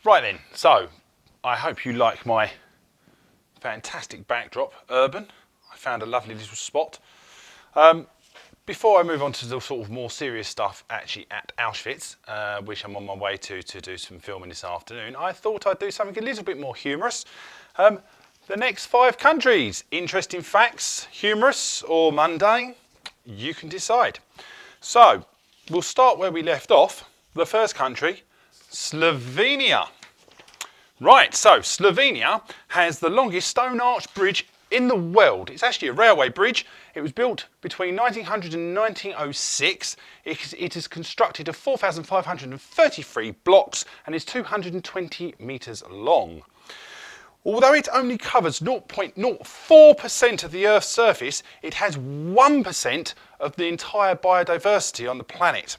Right then, so I hope you like my fantastic backdrop, urban. I found a lovely little spot. Before I move on to the sort of more serious stuff actually at Auschwitz, which I'm on my way to do some filming this afternoon, I thought I'd do something a little bit more humorous. The next 5 countries, interesting facts, humorous or mundane, you can decide. So, we'll start where we left off. The first country, Slovenia. Right, so Slovenia has the longest stone arch bridge in the world. It's actually a railway bridge. It was built between 1900 and 1906. It is constructed of 4,533 blocks and is 220 metres long. Although it only covers 0.04% of the Earth's surface, it has 1% of the entire biodiversity on the planet.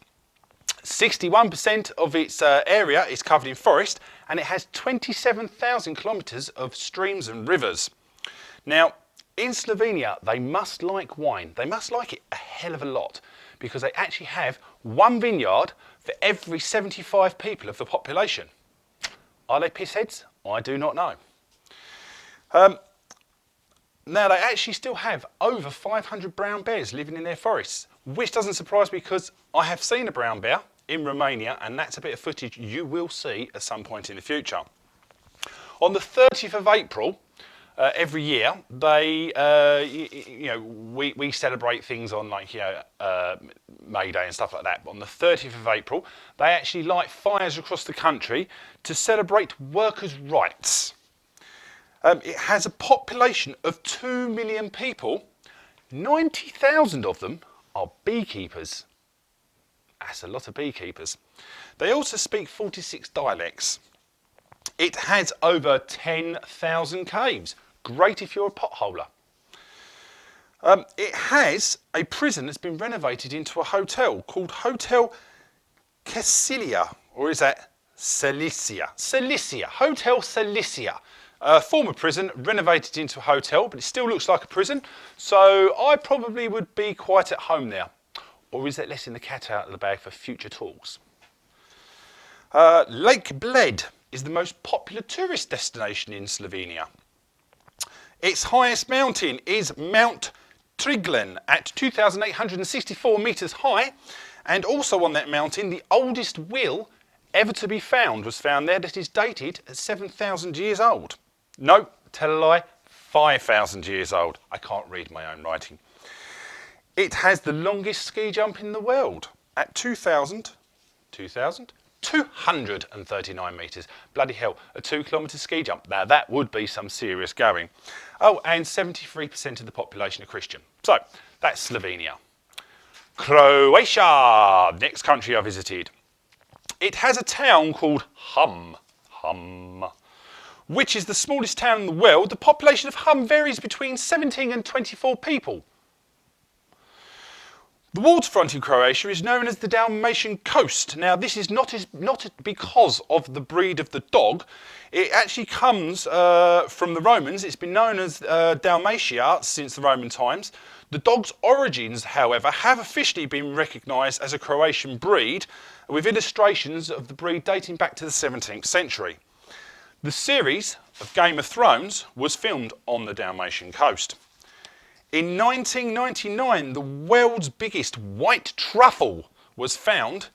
61% of its area is covered in forest, and it has 27,000 kilometres of streams and rivers. Now, in Slovenia, they must like wine. They must like it a hell of a lot, because they actually have one vineyard for every 75 people of the population. Are they pissheads? I do not know. Now, they actually still have over 500 brown bears living in their forests, which doesn't surprise me because I have seen a brown bear in Romania, and that's a bit of footage you will see at some point in the future. On the 30th of April, every year, they, we celebrate things on May Day and stuff like that. But on the 30th of April, they actually light fires across the country to celebrate workers' rights. It has a population of 2 million people. 90,000 of them are beekeepers. That's a lot of beekeepers. They also speak 46 dialects. It has over 10,000 caves. Great if you're a potholer. It has a prison that's been renovated into a hotel called Hotel Cecilia, or is that Cilicia? Cilicia, Hotel Cilicia. Former prison, renovated into a hotel, but it still looks like a prison, so I probably would be quite at home there. Or is that letting the cat out of the bag for future talks? Lake Bled is the most popular tourist destination in Slovenia. Its highest mountain is Mount Triglav at 2,864 metres high, and also on that mountain, the oldest will ever to be found was found there that is dated at 7,000 years old. No, tell a lie, 5,000 years old. I can't read my own writing. It has the longest ski jump in the world at 2,239 metres. Bloody hell, a 2-kilometre ski jump. Now that would be some serious going. Oh, and 73% of the population are Christian. So, that's Slovenia. Croatia, next country I visited. It has a town called Hum, which is the smallest town in the world. The population of Hum varies between 17 and 24 people. The waterfront in Croatia is known as the Dalmatian coast. Now, this is not because of the breed of the dog. It actually comes from the Romans. It's been known as Dalmatia since the Roman times. The dog's origins, however, have officially been recognised as a Croatian breed, with illustrations of the breed dating back to the 17th century. The series of Game of Thrones was filmed on the Dalmatian coast. In 1999, the world's biggest white truffle was found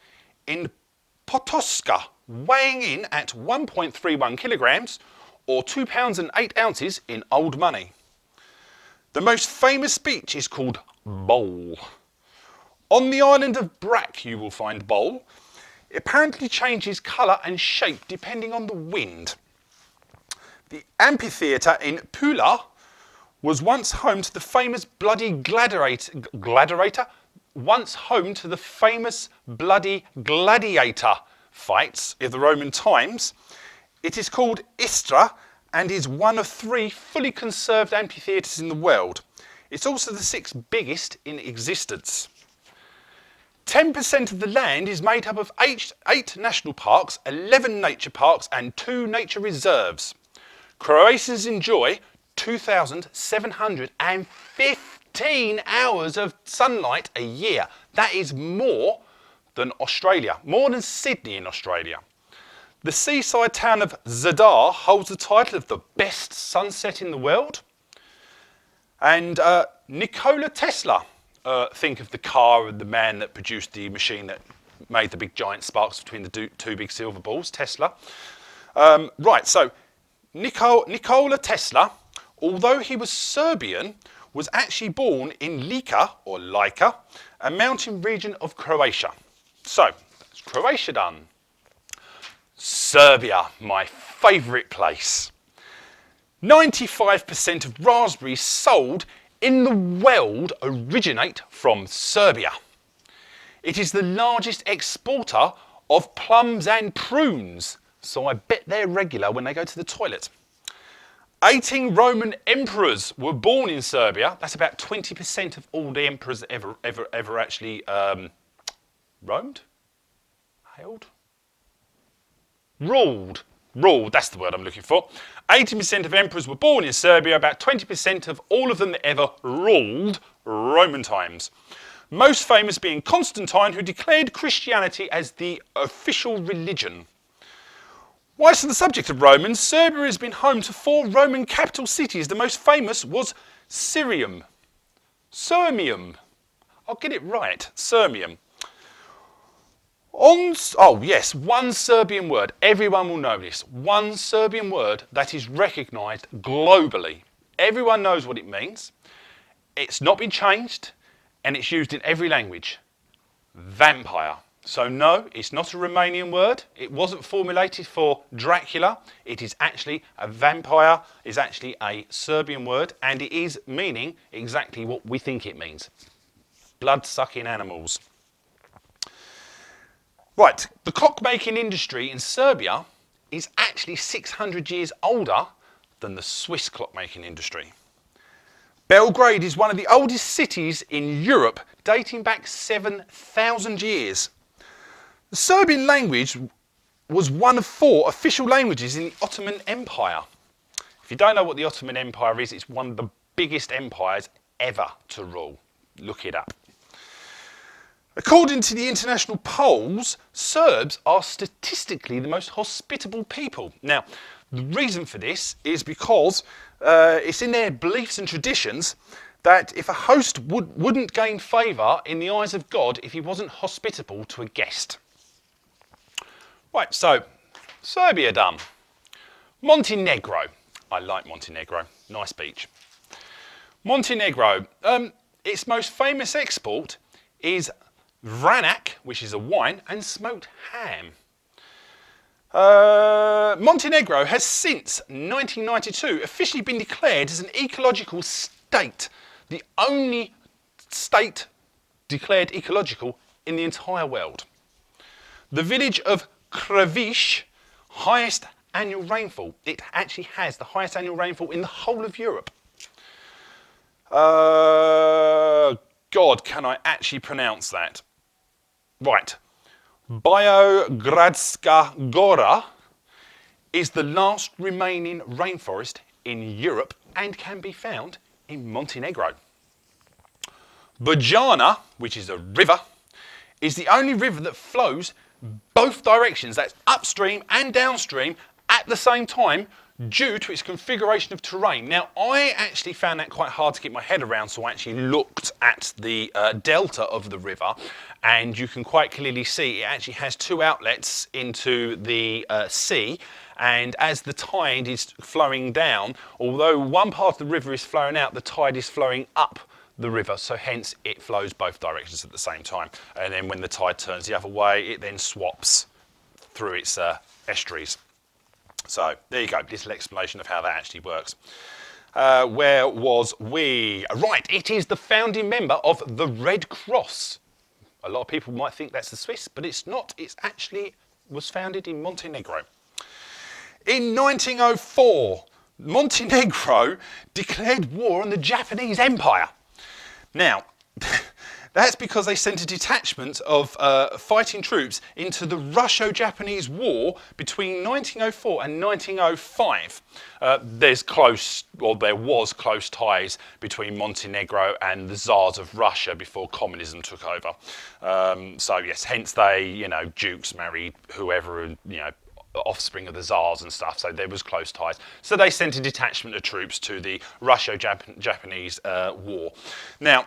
in Potoska, weighing in at 1.31 kilograms, or 2 pounds and 8 ounces in old money. The most famous beach is called Bol. On the island of Brac you will find Bol. It apparently changes colour and shape depending on the wind. The amphitheatre in Pula was once home to the famous bloody gladiator fights of the Roman times. It is called Istra and is one of 3 fully conserved amphitheatres in the world. It's also the 6th biggest in existence. 10% of the land is made up of 8 national parks, 11 nature parks and 2 nature reserves. Croatians enjoy 2,715 hours of sunlight a year. That is more than Australia, more than Sydney in Australia. The seaside town of Zadar holds the title of the best sunset in the world. And Nikola Tesla, think of the car and the man that produced the machine that made the big giant sparks between the two big silver balls, Tesla. Right, so Nikola Tesla, although he was Serbian, was actually born in Lika, or Lika, a mountain region of Croatia. So, that's Croatia done. Serbia, my favourite place. 95% of raspberries sold in the world originate from Serbia. It is the largest exporter of plums and prunes, so I bet they're regular when they go to the toilet. 18 Roman emperors were born in Serbia. That's about 20% of all the emperors that ever actually roamed? Hailed? Ruled, that's the word I'm looking for. 80% of emperors were born in Serbia, about 20% of all of them that ever ruled Roman times. Most famous being Constantine, who declared Christianity as the official religion. Whilst on the subject of Romans, Serbia has been home to 4 Roman capital cities. The most famous was Sirmium. I'll get it right, Sirmium. One Serbian word. Everyone will know this. One Serbian word that is recognised globally. Everyone knows what it means. It's not been changed, and it's used in every language. Vampire. So no, it's not a Romanian word. It wasn't formulated for Dracula. It is actually a vampire, is actually a Serbian word, and it is meaning exactly what we think it means. Blood-sucking animals. Right, the clockmaking industry in Serbia is actually 600 years older than the Swiss clockmaking industry. Belgrade is one of the oldest cities in Europe, dating back 7,000 years. The Serbian language was one of 4 official languages in the Ottoman Empire. If you don't know what the Ottoman Empire is, it's one of the biggest empires ever to rule. Look it up. According to the international polls, Serbs are statistically the most hospitable people. Now, the reason for this is because it's in their beliefs and traditions that if a host wouldn't gain favour in the eyes of God if he wasn't hospitable to a guest. Right, so Serbia done. Montenegro. I like Montenegro. Nice beach. Montenegro. Its most famous export is Vranak, which is a wine, and smoked ham. Montenegro has since 1992 officially been declared as an ecological state, the only state declared ecological in the entire world. The village of Kravish, highest annual rainfall. It actually has the highest annual rainfall in the whole of Europe. God, can I actually pronounce that? Right. Biogradska Gora is the last remaining rainforest in Europe and can be found in Montenegro. Bojana, which is a river, is the only river that flows both directions, that's upstream and downstream, at the same time due to its configuration of terrain. Now, I actually found that quite hard to get my head around, so I actually looked at the delta of the river, and you can quite clearly see it actually has 2 outlets into the sea, and as the tide is flowing down, although one part of the river is flowing out, the tide is flowing up the river, so hence it flows both directions at the same time. And then when the tide turns the other way, it then swaps through its estuaries. So there you go, little explanation of how that actually works. Where was we? Right, it is the founding member of the Red Cross. A lot of people might think that's the Swiss, but it's not. It actually was founded in Montenegro. In 1904, Montenegro declared war on the Japanese Empire. Now, that's because they sent a detachment of fighting troops into the Russo-Japanese War between 1904 and 1905. There was close ties between Montenegro and the Tsars of Russia before communism took over. So yes, hence they, dukes married whoever, offspring of the Tsars and stuff, so there was close ties. So they sent a detachment of troops to the Russo-Japanese war. Now,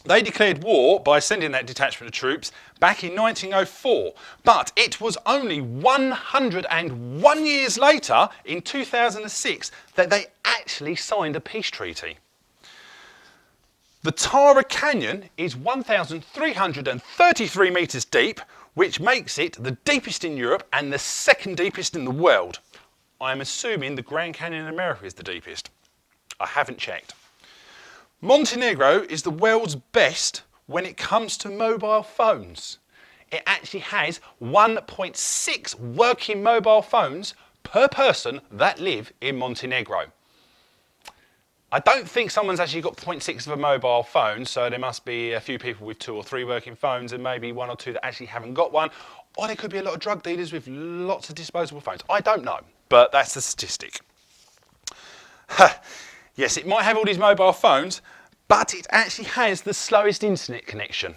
they declared war by sending that detachment of troops back in 1904, but it was only 101 years later, in 2006, that they actually signed a peace treaty. The Tara Canyon is 1,333 metres deep, which makes it the deepest in Europe and the second deepest in the world. I'm assuming the Grand Canyon in America is the deepest. I haven't checked. Montenegro is the world's best when it comes to mobile phones. It actually has 1.6 working mobile phones per person that live in Montenegro. I don't think someone's actually got 0.6 of a mobile phone, so there must be a few people with 2 or 3 working phones and maybe 1 or 2 that actually haven't got one. Or there could be a lot of drug dealers with lots of disposable phones. I don't know, but that's the statistic. Yes, it might have all these mobile phones, but it actually has the slowest internet connection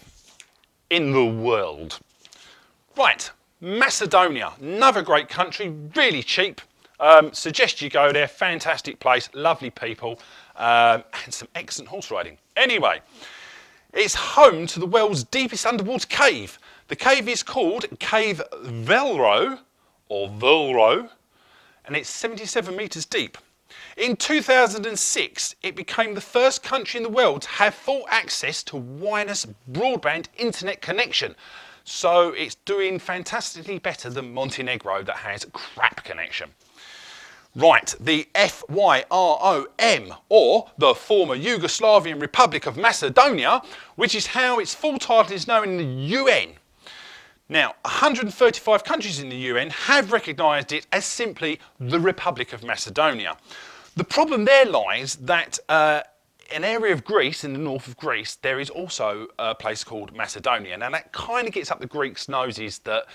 in the world. Right, Macedonia, another great country, really cheap. Suggest you go there, fantastic place, lovely people, and some excellent horse riding. Anyway, it's home to the world's deepest underwater cave. The cave is called Cave Velro, or Velro, and it's 77 metres deep. In 2006, it became the first country in the world to have full access to wireless broadband internet connection. So it's doing fantastically better than Montenegro that has crap connection. Right, the FYROM, or the former Yugoslavian Republic of Macedonia, which is how its full title is known in the UN. Now, 135 countries in the UN have recognised it as simply the Republic of Macedonia. The problem there lies that an area of Greece, in the north of Greece, there is also a place called Macedonia. Now that kind of gets up the Greeks' noses that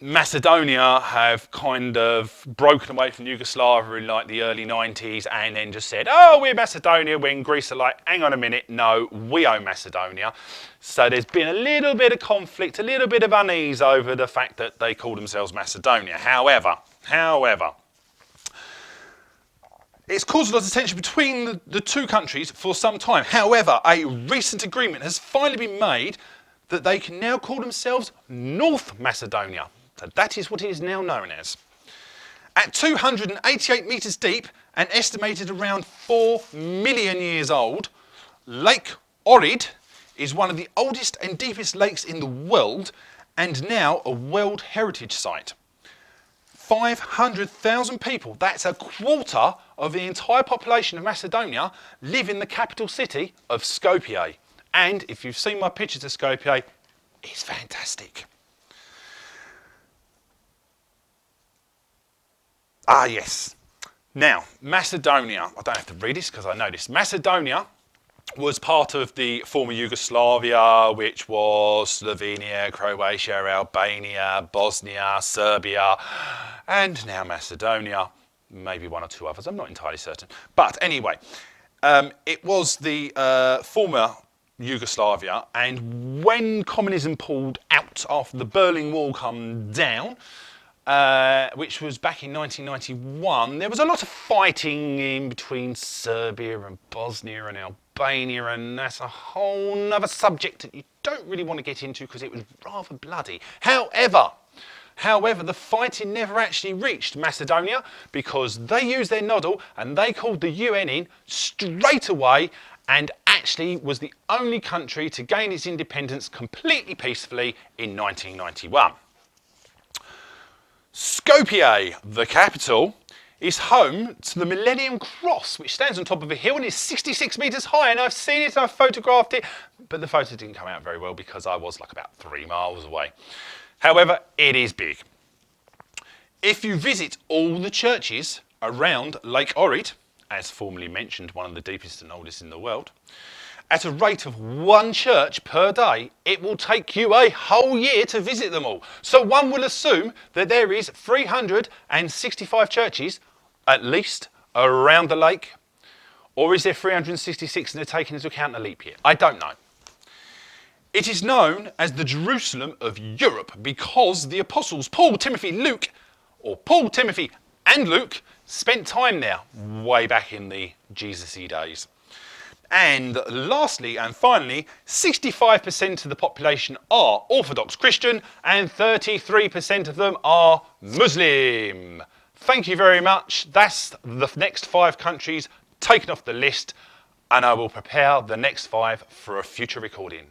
Macedonia have kind of broken away from Yugoslavia in like the early 90s and then just said, oh, we're Macedonia, when Greece are like, hang on a minute, no, we own Macedonia. So there's been a little bit of conflict, a little bit of unease over the fact that they call themselves Macedonia. However, it's caused a lot of tension between the two countries for some time. However, a recent agreement has finally been made that they can now call themselves North Macedonia. So that is what it is now known as. At 288 metres deep and estimated around 4 million years old, Lake Ohrid is one of the oldest and deepest lakes in the world and now a World Heritage Site. 500,000 people, that's a quarter of the entire population of Macedonia, live in the capital city of Skopje. And if you've seen my pictures of Skopje, it's fantastic. Ah, yes. Now, Macedonia. I don't have to read this because I know this. Macedonia was part of the former Yugoslavia, which was Slovenia, Croatia, Albania, Bosnia, Serbia, and now Macedonia. Maybe 1 or 2 others. I'm not entirely certain. But anyway, it was the former Yugoslavia, and when communism pulled out after the Berlin Wall come down, which was back in 1991, there was a lot of fighting in between Serbia and Bosnia and Albania, and that's a whole nother subject that you don't really want to get into because it was rather bloody. However, the fighting never actually reached Macedonia because they used their noddle and they called the UN in straight away and actually was the only country to gain its independence completely peacefully in 1991. Skopje, the capital, is home to the Millennium Cross, which stands on top of a hill and is 66 metres high, and I've seen it, I've photographed it, but the photo didn't come out very well because I was like about 3 miles away. However, it is big. If you visit all the churches around Lake Ohrid, as formerly mentioned, one of the deepest and oldest in the world, at a rate of 1 church per day, it will take you a whole year to visit them all. So one will assume that there is 365 churches, at least, around the lake. Or is there 366 and they're taking into account a leap year? I don't know. It is known as the Jerusalem of Europe because the apostles Paul, Timothy, Luke or Paul, Timothy and Luke spent time there way back in the Jesus-y days. And lastly and finally, 65% of the population are Orthodox Christian and 33% of them are Muslim. Thank you very much. That's the next 5 countries taken off the list, and I will prepare the next 5 for a future recording.